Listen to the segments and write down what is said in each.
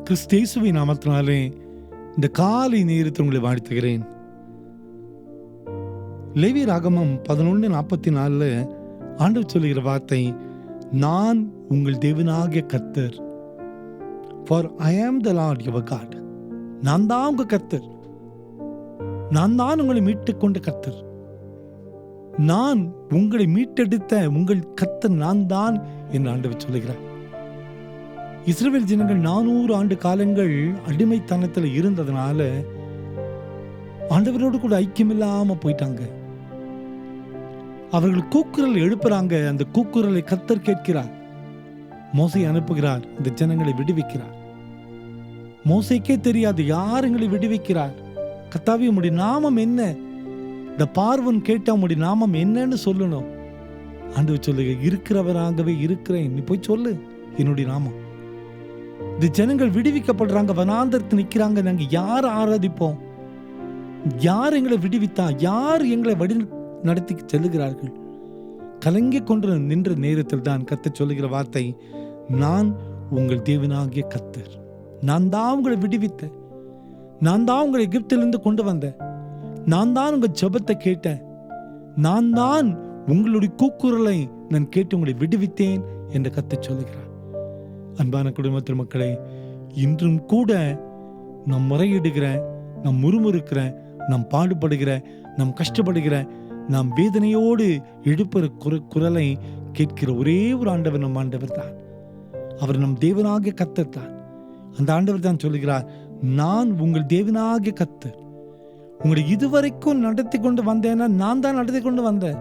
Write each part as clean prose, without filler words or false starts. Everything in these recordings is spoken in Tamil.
கிறிஸ்தேசுவின் நாமத்தினாலே இந்த காலை நேரத்தை உங்களை வாழ்த்துகிறேன். லேவியராகமம் 11:44 ஆண்டவர் சொல்லுகிற வார்த்தை, நான் உங்கள் தேவனாகிய கர்த்தர். For I am the Lord your God. நான் தான் உங்க கர்த்தர். நான் தான் உங்களை மீட்டுக் கொண்ட கர்த்தர். நான் உங்களை மீட்டெடுத்த உங்கள் கர்த்தர் நான் தான் என்று ஆண்டவர் சொல்லுகிறார். இஸ்ரவேல் ஜனங்கள் 400 ஆண்டு காலங்கள் அடிமைத்தனத்தில் இருந்ததுனால ஆண்டவரோடு கூட ஐக்கியமில்லாம போயிட்டாங்க. அவர்கள் கூக்குரல் எழுப்புறாங்க. அந்த கூக்குரலை கர்த்தர் கேட்கிறார். மோசே அனுப்புகிறார், இந்த ஜனங்களை விடுவிக்கிறார். மோசேக்கே தெரியாது யார் எங்களை விடுவிக்கிறார். கர்த்தாவே, உம்முடைய நாமம் என்ன? இந்த பார்வன் கேட்டா உம்முடைய நாமம் என்னன்னு சொல்லணும். ஆண்டவர் சொல்லுங்க, இருக்கிறவராகவே இருக்கிறேன், நீ போய் சொல்லு என்னுடைய நாமம். இந்த ஜனங்கள் விடுவிக்கப்படுறாங்க, வனாந்தரத்தில் நிற்கிறாங்க. நாங்க யார் ஆராதிப்போம்? யார் எங்களை விடுவித்தா? யார் எங்களை வழி நடத்தி செல்லுகிறார்கள்? கலங்கி கொண்டு நின்ற நேரத்தில் தான் கர்த்தர் சொல்லுகிற வார்த்தை, நான் உங்கள் தேவனாகிய கர்த்தர். நான் தான் உங்களை விடுவித்தேன். நான் தான் உங்களை எகிப்திலிருந்து கொண்டு வந்தேன். நான் தான் உங்கள் ஜெபத்தை கேட்டேன். நான் தான் உங்களுடைய கூக்குரலை நான் கேட்டு உங்களை விடுவித்தேன் என்று கர்த்தர் சொல்லுகிறார். அன்பான குடும்பத்தின் மக்களே, இன்றும் கூட நாம் முறையிடுகிற, நாம் முறுமுறுக்கிற, நாம் பாடுபடுகிற, நாம் கஷ்டப்படுகிற, நாம் வேதனையோடு எழுப்புற குரலை கேட்கிற ஒரே ஒரு ஆண்டவர் நம் ஆண்டவர் தான். அவர் நம் தேவனாகிய கர்த்தர் தான். அந்த ஆண்டவர் தான் சொல்லுகிறார், நான் உங்கள் தேவனாகிய கர்த்தர். உங்களை இதுவரைக்கும் நடத்தி கொண்டு வந்தேன்னா நான் தான் நடத்தி கொண்டு வந்தேன்.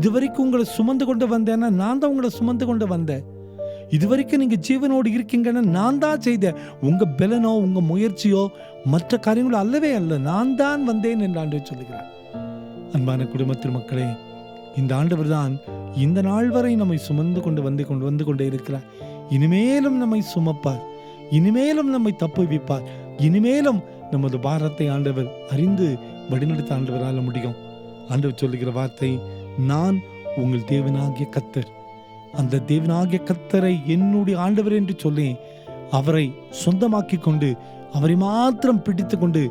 இதுவரைக்கும் உங்களை சுமந்து கொண்டு வந்தேன்னா நான் தான் உங்களை சுமந்து கொண்டு வந்தேன். இதுவரைக்கும் நீங்க ஜீவனோடு இருக்கீங்கன்னா நான் தான் செய்தேன். உங்க பலனோ உங்க முயற்சியோ மற்ற காரியங்களோ அல்லவே அல்ல, நான் தான் வந்தேன் என்று ஆண்டவர் சொல்லுகிறார். அன்பான குடும்பத்தின் மக்களே, இந்த ஆண்டவர் தான் இந்த நாள் வரை நம்மை சுமந்து கொண்டு வந்து கொண்டே இருக்கிறார். இனிமேலும் நம்மை சுமப்பார், இனிமேலும் நம்மை தப்புவிப்பார், இனிமேலும் நமது பாரத்தை ஆண்டவர் அறிந்து வழிநடத்த ஆண்டவரால் முடியும். ஆண்டவர் சொல்லுகிற வார்த்தை, நான் உங்கள் தேவனாகிய கர்த்தர். அந்த தேவனாகிய கர்த்தரை என்னுடைய ஆண்டவர் என்று சொல்லி அவரை சொந்தமாக்கி கொண்டு, அவரை மாத்திரம் பிடித்து கொண்டு,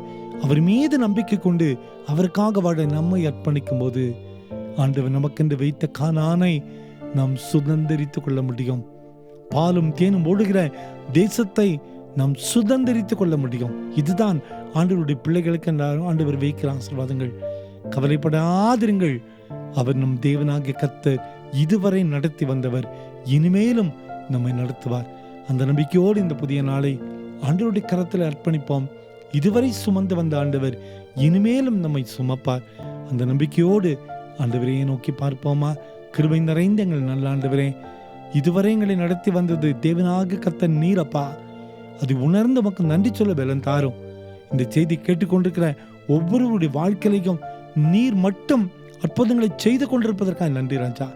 அவர் மீது நம்பிக்கை கொண்டு அவருக்காக வாழ நம்மை அர்ப்பணிக்கும் போது ஆண்டவர் நமக்கென்று வைத்த கானானை நாம் சுதந்திரித்துக் கொள்ள முடியும். பாலும் தேனும் ஓடுகிற தேசத்தை நாம் சுதந்திரித்துக் கொள்ள முடியும். இதுதான் ஆண்டவருடைய பிள்ளைகளுக்கு ஆண்டவர் வைக்கிற ஆசீர்வாதங்கள். கவலைப்படாதிருங்கள், அவர் நம் தேவனாகிய கர்த்தர். இதுவரை நடத்தி வந்தவர், இனிமேலும் நம்மை நடத்துவார். அந்த நம்பிக்கையோடு இந்த புதிய நாளை ஆண்டவருடைய கரத்தில் அர்ப்பணிப்போம். இதுவரை சுமந்து வந்த ஆண்டவர் இனிமேலும் நம்மை சுமப்பார். அந்த நம்பிக்கையோடு ஆண்டவரையே நோக்கி பார்ப்போமா? கிருபை நிறைந்த எங்கள் நல்ல ஆண்டவரே, இதுவரை எங்களை நடத்தி வந்தது தேவனாகிய கர்த்தர் நீரப்பா. அது உணர்ந்து நமக்கு நன்றி சொல்ல பலன் தாரும். இந்த செய்தி கேட்டுக்கொண்டிருக்கிற ஒவ்வொருவருடைய வாழ்க்கையிலையும் நீர் மட்டும் அற்புதங்களை செய்து கொண்டிருப்பதற்காக நன்றி ராஜா.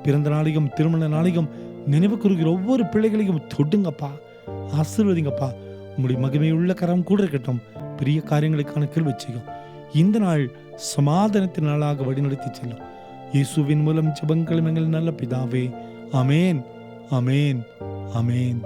பிறந்த நாளையும் திருமண நாளையும் நினைவு கூறுகிற ஒவ்வொரு பிள்ளைகளையும் தொடுங்கப்பா, ஆசீர்வதிங்கப்பா. உங்களுடைய மகிமையுள்ள கரம் கூட இருக்கட்டும். பெரிய காரியங்களுக்கான கேள்வி செய்யும். இந்த நாள் சமாதானத்தின் நாளாக வழிநடத்தி செல்லும். இயேசுவின் மூலம் ஜெபங்களும் எங்கள் நல்ல பிதாவே. ஆமேன், ஆமேன், ஆமேன்.